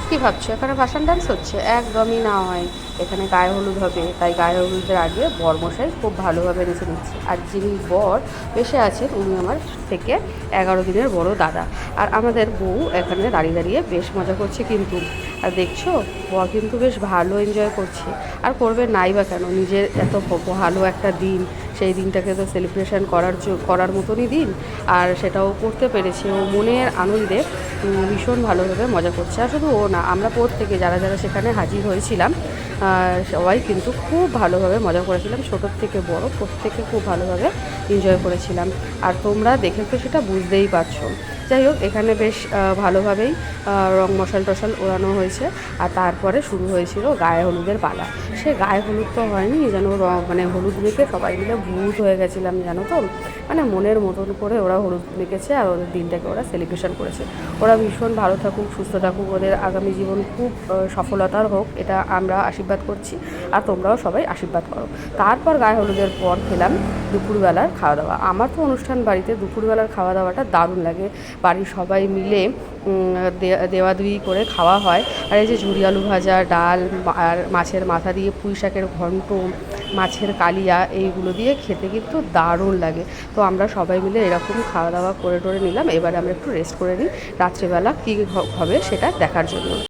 কি ভাবছো এখানে ভাসান ডান্স হচ্ছে? একদমই না হয়। এখানে গায়ে হলুদ হবে, তাই গায়ে হলুদের আগে বরমশাই খুব ভালোভাবে নেচে নিচ্ছে। আর যিনি বর বেশে আছেন উনি আমার থেকে 11 দিনের বড় দাদা। আর আমাদের বউ এখানে দাঁড়িয়ে দাঁড়িয়ে বেশ মজা করছে কিন্তু। আর দেখছো, বর কিন্তু বেশ ভালো এনজয় করছে। আর করবে নাই বা কেন, নিজের এত ভালো একটা দিন, সেই দিনটাকে তো সেলিব্রেশন করার মতনই দিন। আর সেটাও করতে পেরেছে ও মনের আনন্দে। ভীষণ ভালোভাবে মজা করছে। আর শুধু ও না, আমরা প্রত্যেকে যারা যারা সেখানে হাজির হয়েছিলাম সবাই কিন্তু খুব ভালোভাবে মজা করেছিলাম। ছোটোর থেকে বড় প্রত্যেকে খুব ভালোভাবে এনজয় করেছিলাম। আর তোমরা দেখে তো সেটা বুঝতেই পারছো। যাই হোক, এখানে বেশ ভালোভাবেই রং মশাল টশাল ওড়ানো হয়েছে। আর তারপরে শুরু হয়েছিল গায়ে হলুদের পালা। সে গায়ে হলুদ তো হয়নি, যেন মানে হলুদ মেখে সবাই মিলে ভূত হয়ে গেছিলাম, জানো তো। মানে মনের মতন করে ওরা হলুদ মেখেছে আর ওদের দিনটাকে ওরা সেলিব্রেশন করেছে। ওরা ভীষণ ভালো থাকুক, সুস্থ থাকুক, ওদের আগামী জীবন খুব সফলতার হোক, এটা আমরা আশীর্বাদ করছি। আর তোমরাও সবাই আশীর্বাদ করো। তারপর গায়ে হলুদের পর খেলাম দুপুরবেলার খাওয়া দাওয়া। আমার তো অনুষ্ঠান বাড়িতে দুপুরবেলার খাওয়া দাওয়াটা দারুণ লাগে। বাড়ির সবাই মিলে দেওয়াদুয়ি করে খাওয়া হয়। আর এই যে ঝুরি আলু ভাজা, ডাল, আর মাছের মাথা দিয়ে পুঁই শাকের ঘন্ট, মাছের কালিয়া, এইগুলো দিয়ে খেতে কিন্তু দারুণ লাগে। তো আমরা সবাই মিলে এরকম খাওয়া দাওয়া করে নিলাম। এবারে আমরা একটু রেস্ট করে নিই রাত্রিবেলা কী হবে সেটা দেখার জন্য।